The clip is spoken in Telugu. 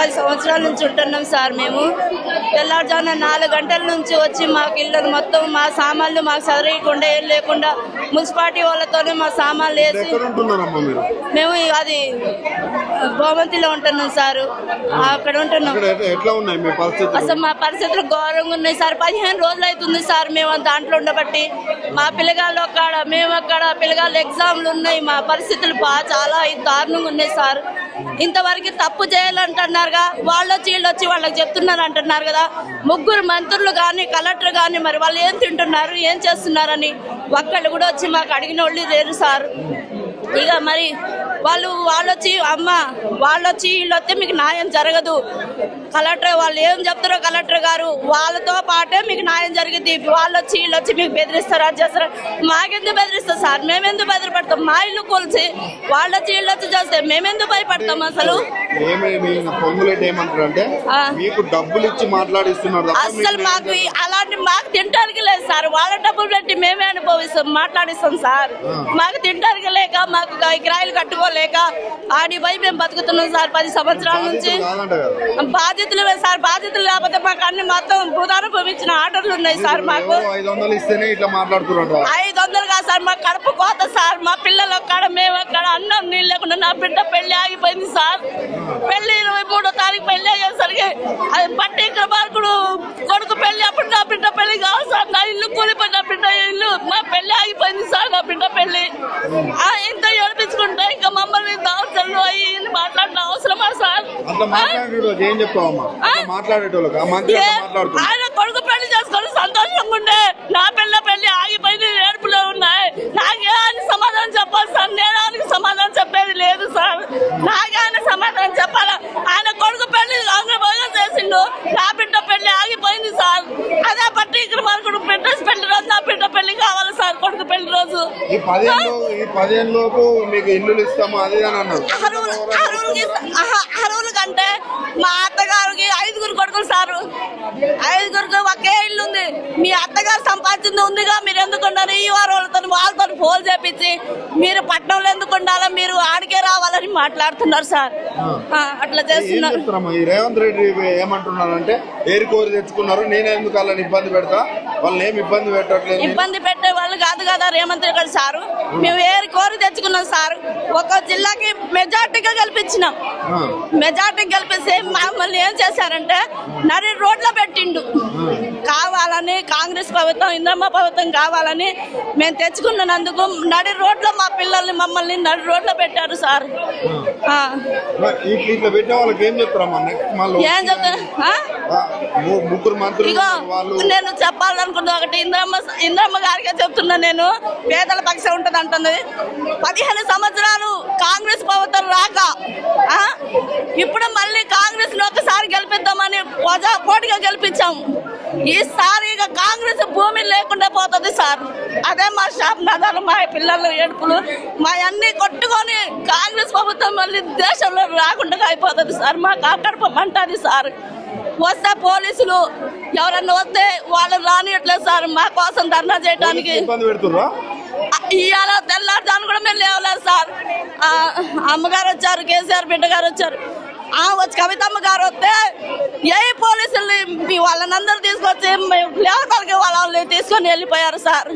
10 సంవత్సరాల నుంచి ఉంటున్నాం సార్. మేము తెల్లారుజామున 4 గంటల నుంచి వచ్చి మాకు ఇళ్ళను మొత్తం మా సామాన్లు మాకు చదవకుండా ఏం లేకుండా మున్సిపాలిటీ వాళ్ళతోనే మా సామాన్లు వేసి మేము అది గోమంతిలో ఉంటున్నాం సార్. అక్కడ ఉంటున్నాం. అసలు మా పరిస్థితులు ఘోరంగా ఉన్నాయి సార్. 15 రోజులు అవుతుంది సార్ మేము దాంట్లో ఉండబట్టి. మా పిల్లగాళ్ళు అక్కడ మేము అక్కడ పిల్లగాళ్ళు ఎగ్జామ్లు ఉన్నాయి. మా పరిస్థితులు చాలా దారుణంగా ఉన్నాయి సార్. ఇంతవరకు తప్పు చేయాలంటున్నారుగా, వాళ్ళు వచ్చి వాళ్ళకి చెప్తున్నారు అంటున్నారు కదా. 3 మంత్రులు కానీ కలెక్టర్ కానీ మరి వాళ్ళు ఏం తింటున్నారు ఏం చేస్తున్నారని ఒక్కళ్ళు కూడా వచ్చి మాకు అడిగిన వాళ్ళు లేరు సార్. ఇక మరి వాళ్ళు వచ్చి వీళ్ళు వస్తే మీకు న్యాయం జరగదు. కలెక్టర్ వాళ్ళు ఏం చెప్తారో కలెక్టర్ గారు వాళ్ళతో పాటే మీకు న్యాయం జరిగింది. వీళ్ళు వచ్చి మీకు బెదిరిస్తారు అది చేస్తారు. మాకెందుకు బెదిరిస్తారు సార్? మేమెందుకు బెదిరిపడతాం? మా ఇల్లు కూల్చి వీళ్ళు వచ్చి చేస్తే మేమెందుకు భయపడతాం? అసలు అసలు మాకు అలాంటి మాకు తింటానికి లేదు సార్. వాళ్ళ డబ్బులు పెట్టి మేమే అనుభవిస్తాం మాట్లాడిస్తాం సార్. మాకు తింటానికి లేక మాకు కిరాయిలు కట్టుకోలేక ఆడిపోయి మేము బతుకుతున్నాం సార్ 10 సంవత్సరాల నుంచి. బాధ్యతలు సార్, బాధ్యతలు లేకపోతే మాకు అన్ని మొత్తం భూదానుభవించిన ఆర్డర్లు ఉన్నాయి సార్. మాకు 500 కాదు సార్, మాకు కడుపు కోత సార్. మా పిల్లలు అక్కడ మేము అక్కడ అన్నం నీళ్ళు లేకుండా నా బిడ్డ పెళ్లి ఆగిపోయింది సార్. పెళ్లి 23వ తారీఖు పెళ్లి అయ్యేసరికి అది పట్టి మార్కుడు కొడుకు పెళ్లి అప్పుడు నా బిడ్డ పెళ్లి కాదు సార్. నా ఇల్లు కూలిపోయి నా బిడ్డ ఇల్లు మా పెళ్లి ఆగిపోయింది సార్. నా బిడ్డ పెళ్లి ఇంత ఏడిపించుకుంటే ఇంకా మమ్మల్ని దావసలు అయ్యి మాట్లాడిన అవసరమా సార్? ఆయన కొడుకు పెళ్లి చేసుకొని సంతోషంగా ఉండే నా పెళ్లి ఆగిపోయింది ఏడుపులో ఉన్నాయి. నాకే ఆయన సమాధానం చెప్పాలి సార్. నేను ఆయనకి సమాధానం చెప్పేది లేదు సార్. నాకే ఆయన సమాధానం చెప్పాలా? ఆయన కొడుకు పెళ్లి ఆంగ్లభోగం చేసిండు, నా బిడ్డ పెళ్లి ఆగిపోయింది సార్. అదే పట్టి ఇక్కడ మనకు బిడ్డ పెళ్లి రోజు నా బిడ్డ పెళ్లి కావాలి సార్. కొడుకు పెళ్లి రోజు అరువులు కంటే మా అత్తగారికి 5 కొడుకులు సార్. 5 ఒకే ఇల్లు ఉంది. మీ అత్తగారు సంపాదించింది ఉందిగా, మీరు ఎందుకు ఉండాలి? ఈ వాళ్ళతో ఫోన్ చేపించి మీరు పట్టణంలో ఎందుకు ఉండాలో మీరు ఆడికే రావాలని మాట్లాడుతున్నారు సార్. అట్లా చేస్తున్నారు. రేవంత్ రెడ్డి ఏమంటున్నారంటే ఏరి కోరి తెచ్చుకున్నారు, నేను ఎందుకు వాళ్ళని ఇబ్బంది పెడతా, వాళ్ళని ఏమి ఇబ్బంది పెట్టట్లేదు. ఇబ్బంది పెట్టే వాళ్ళు కాదు కదా రేవంత్ రెడ్డి సారు. మేము ఏరి కోరి తెచ్చుకున్నాం సార్. ఒక జిల్లాకి మెజార్టీగా గెలిపించినాం. మెజార్టీ గెలిపిస్తే మమ్మల్ని ఏం చేశారంటే నడి రోడ్లో పెట్టిండు. కావాలని కాంగ్రెస్ ప్రభుత్వం ఇంద్రమ్మ ప్రభుత్వం కావాలని మేము తెచ్చుకున్నందుకు నడి రోడ్లో మా పిల్లల్ని మమ్మల్ని నడి రోడ్లో పెట్టారు సార్. ఏం చెప్తారు? నేను చెప్పాలనుకున్నా ఒకటి ఇంద్రమ్మ గారికే చెప్తున్నా. నేను పేదల పక్షం ఉంటుంది అంటుంది. 15 సంవత్సరాలు కాంగ్రెస్ ప్రభుత్వం రాక ఇప్పుడు మళ్ళీ కాంగ్రెస్ ను ఒకసారి గెలిపిద్దామని పోటీగా గెలిపించాం. ఈసారి ఇక కాంగ్రెస్ భూమి లేకుండా పోతుంది సార్. అదే మా షాప్ నగర్ మా పిల్లలు ఏడుపులు మా అన్ని కొట్టుకొని కాంగ్రెస్ ప్రభుత్వం మళ్ళీ దేశంలో రాకుండా అయిపోతుంది సార్. మాకు అక్కడమంటది సార్. వస్తే పోలీసులు ఎవరన్నా వస్తే వాళ్ళని రానియట్లేదు సార్. మా కోసం ధర్నా చేయడానికి ఇవాళ తెల్లారుజాను కూడా మేము లేవలేదు సార్. అమ్మగారు వచ్చారు, కేసీఆర్ బిడ్డ గారు వచ్చారు. వచ్చి కవితమ్మ గారు వస్తే ఏ పోలీసుల్ని వాళ్ళని అందరూ తీసుకొచ్చి లేవతలకి వాళ్ళని తీసుకొని వెళ్ళిపోయారు సార్.